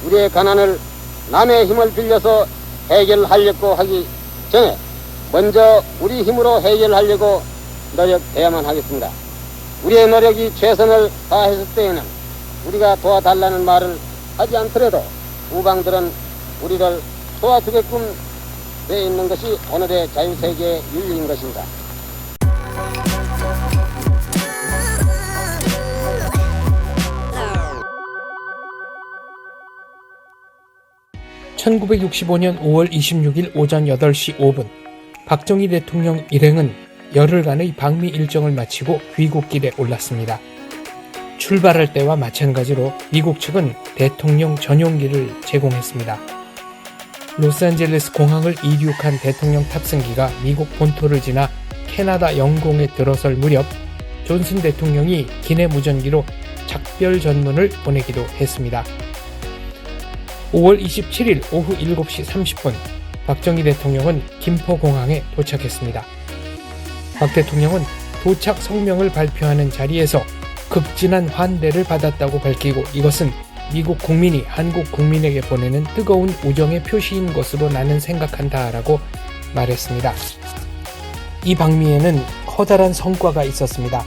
우리의 가난을 남의 힘을 빌려서 해결하려고 하기 전에 먼저 우리 힘으로 해결하려고 노력해야만 하겠습니다. 우리의 노력이 최선을 다했을 때에는 우리가 도와달라는 말을 하지 않더라도 우방들은 우리를 도와주게끔 되어 있는 것이 오늘의 자유세계의 윤리인 것입니다. (1965년 5월 26일) 오전 8시 5분 박정희 대통령 일행은 열흘간의 방미 일정을 마치고 귀국길에 올랐습니다. 출발할 때와 마찬가지로 미국 측은 대통령 전용기를 제공했습니다. 로스앤젤레스 공항을 이륙한 대통령 탑승기가 미국 본토를 지나 캐나다 영공에 들어설 무렵 존슨 대통령이 기내 무전기로 작별 전문을 보내기도 했습니다. 5월 27일 오후 7시 30분 박정희 대통령은 김포공항에 도착했습니다. 박 대통령은 도착 성명을 발표하는 자리에서 극진한 환대를 받았다고 밝히고 이것은 미국 국민이 한국 국민에게 보내는 뜨거운 우정의 표시인 것으로 나는 생각한다라고 말했습니다. 이 방미에는 커다란 성과가 있었습니다.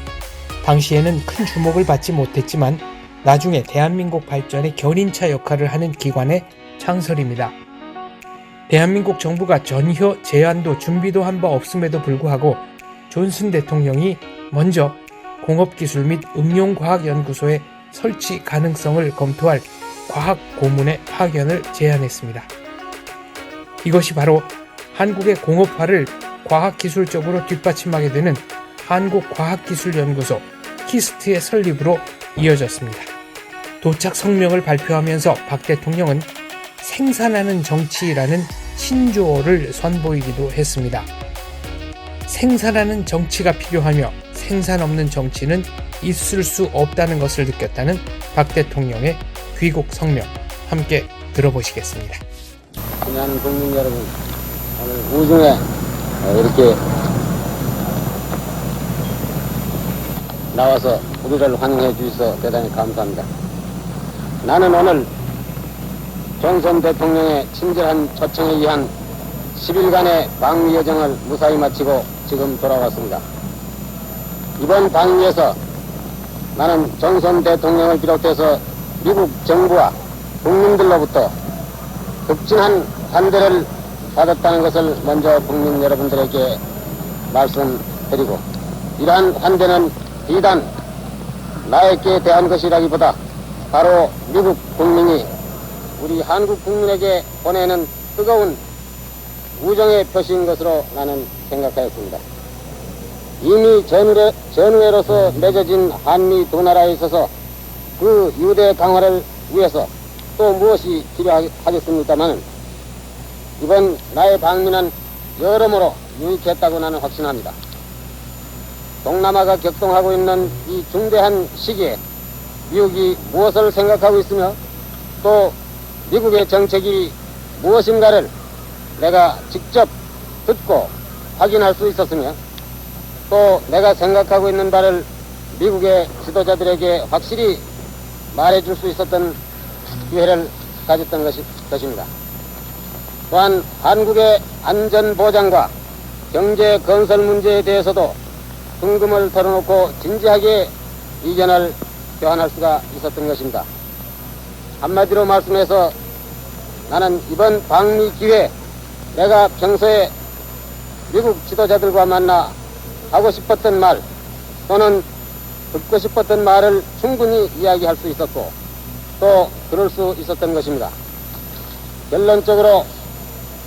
당시에는 큰 주목을 받지 못했지만 나중에 대한민국 발전의 견인차 역할을 하는 기관의 창설입니다. 대한민국 정부가 전혀 제안도 준비도 한 바 없음에도 불구하고 존슨 대통령이 먼저 공업기술 및 응용과학연구소의 설치 가능성을 검토할 과학고문의 파견을 제안했습니다. 이것이 바로 한국의 공업화를 과학기술적으로 뒷받침하게 되는 한국과학기술연구소 키스트의 설립으로 이어졌습니다. 도착 성명을 발표하면서 박 대통령은 생산하는 정치라는 신조어를 선보이기도 했습니다. 생산하는 정치가 필요하며 생산 없는 정치는 있을 수 없다는 것을 느꼈다는 박 대통령의 귀국 성명 함께 들어보시겠습니다. 친한 국민 여러분, 오늘 우중에 이렇게 나와서 우리를 환영해 주셔서 대단히 감사합니다. 나는 오늘 존슨 대통령의 친절한 초청에 의한 10일간의 방미 여정을 무사히 마치고 지금 돌아왔습니다. 이번 방미에서 나는 존슨 대통령을 비롯해서 미국 정부와 국민들로부터 극진한 환대를 받았다는 것을 먼저 국민 여러분들에게 말씀드리고, 이러한 환대는 비단 나에게 대한 것이라기보다 바로 미국 국민이 우리 한국 국민에게 보내는 뜨거운 우정의 표시인 것으로 나는 생각하였습니다. 이미 전후회로서 맺어진 한미 두 나라에 있어서 그 유대 강화를 위해서 또 무엇이 필요하겠습니까마는 이번 나의 방미는 여러모로 유익했다고 나는 확신합니다. 동남아가 격동하고 있는 이 중대한 시기에 미국이 무엇을 생각하고 있으며 또 미국의 정책이 무엇인가를 내가 직접 듣고 확인할 수 있었으며 또 내가 생각하고 있는 바를 미국의 지도자들에게 확실히 말해줄 수 있었던 기회를 가졌던 것입니다. 또한 한국의 안전보장과 경제 건설 문제에 대해서도 궁금을 털어놓고 진지하게 의견을 교환할 수가 있었던 것입니다. 한마디로 말씀해서 나는 이번 방미 기회에 내가 평소에 미국 지도자들과 만나 하고 싶었던 말 또는 듣고 싶었던 말을 충분히 이야기할 수 있었고 또 들을 수 있었던 것입니다. 결론적으로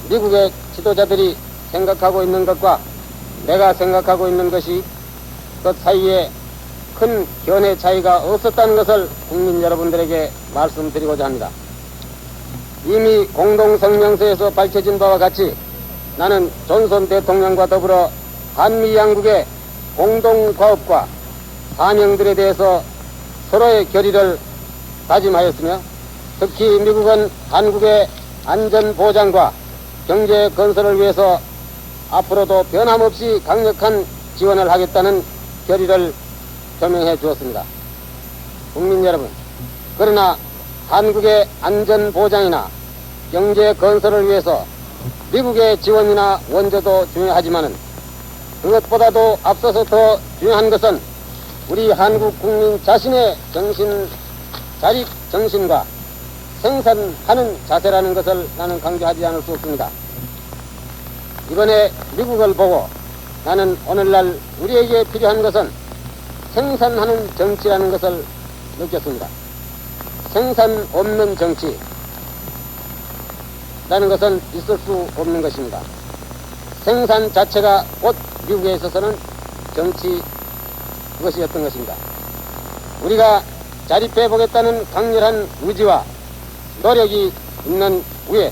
미국의 지도자들이 생각하고 있는 것과 내가 생각하고 있는 것이 그 사이에 큰 견해 차이가 없었다는 것을 국민 여러분들에게 말씀드리고자 합니다. 이미 공동성명서에서 밝혀진 바와 같이 나는 존슨 대통령과 더불어 한미 양국의 공동과업과 사명들에 대해서 서로의 결의를 다짐하였으며 특히 미국은 한국의 안전보장과 경제 건설을 위해서 앞으로도 변함없이 강력한 지원을 하겠다는 결의를 표명해 주었습니다. 국민 여러분, 그러나 한국의 안전 보장이나 경제 건설을 위해서 미국의 지원이나 원조도 중요하지만은 그것보다도 앞서서 더 중요한 것은 우리 한국 국민 자신의 자립 정신과 생산하는 자세라는 것을 나는 강조하지 않을 수 없습니다. 이번에 미국을 보고 나는 오늘날 우리에게 필요한 것은 생산하는 정치라는 것을 느꼈습니다. 생산 없는 정치라는 것은 있을 수 없는 것입니다. 생산 자체가 곧 미국에 있어서는 정치 그것이었던 것입니다. 우리가 자립해 보겠다는 강렬한 의지와 노력이 있는 후에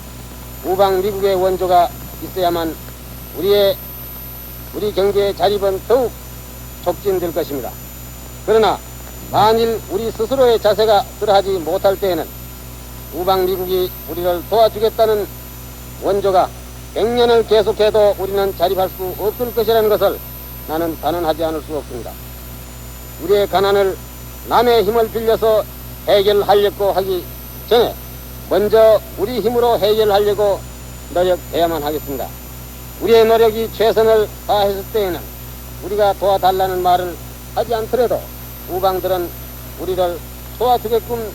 우방 미국의 원조가 있어야만 우리 경제의 자립은 더욱 촉진될 것입니다. 그러나 만일 우리 스스로의 자세가 그러하지 못할 때에는 우방 미국이 우리를 도와주겠다는 원조가 100년을 계속해도 우리는 자립할 수 없을 것이라는 것을 나는 단언하지 않을 수 없습니다. 우리의 가난을 남의 힘을 빌려서 해결하려고 하기 전에 먼저 우리 힘으로 해결하려고 노력해야만 하겠습니다. 우리의 노력이 최선을 다했을 때에는 우리가 도와달라는 말을 하지 않더라도 우방들은 우리를 도와주게끔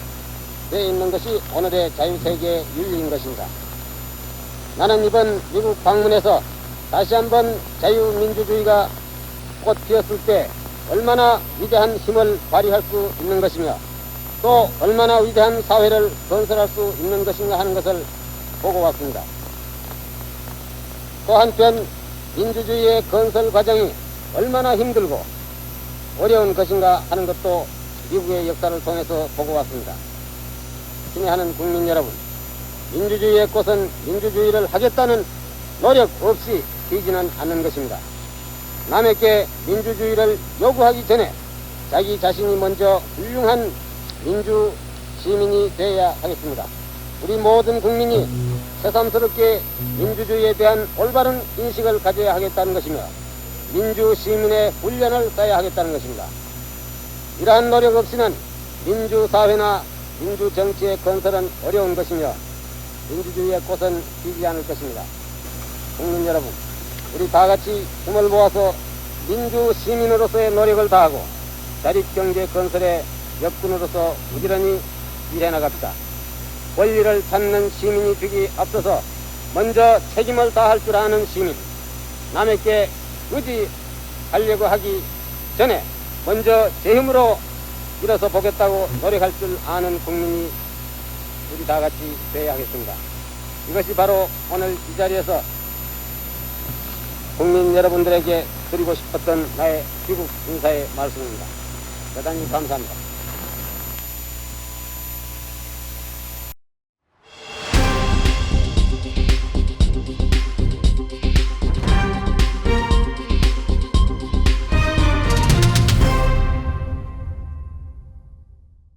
되어 있는 것이 오늘의 자유세계의 윤리인 것입니다. 나는 이번 미국 방문에서 다시 한번 자유민주주의가 꽃 피었을 때 얼마나 위대한 힘을 발휘할 수 있는 것이며 또 얼마나 위대한 사회를 건설할 수 있는 것인가 하는 것을 보고 왔습니다. 또 한편 민주주의의 건설 과정이 얼마나 힘들고 어려운 것인가 하는 것도 미국의 역사를 통해서 보고 왔습니다. 친애하는 국민 여러분, 민주주의의 꽃은 민주주의를 하겠다는 노력 없이 피지는 않는 것입니다. 남에게 민주주의를 요구하기 전에 자기 자신이 먼저 훌륭한 민주 시민이 되어야 하겠습니다. 우리 모든 국민이 새삼스럽게 민주주의에 대한 올바른 인식을 가져야 하겠다는 것이며 민주 시민의 훈련을 쌓아야 하겠다는 것입니다. 이러한 노력 없이는 민주사회나 민주정치의 건설은 어려운 것이며 민주주의의 꽃은 피지 않을 것입니다. 국민 여러분, 우리 다같이 힘을 모아서 민주 시민으로서의 노력을 다하고 자립경제 건설의 역군으로서 부지런히 일해 나갑시다. 권리를 찾는 시민이 되기 앞서서 먼저 책임을 다할 줄 아는 시민, 남에게 의지하려고 하기 전에 먼저 제 힘으로 일어서 보겠다고 노력할 줄 아는 국민이 우리 다같이 되어야 하겠습니다. 이것이 바로 오늘 이 자리에서 국민 여러분들에게 드리고 싶었던 나의 귀국 인사의 말씀입니다. 대단히 감사합니다.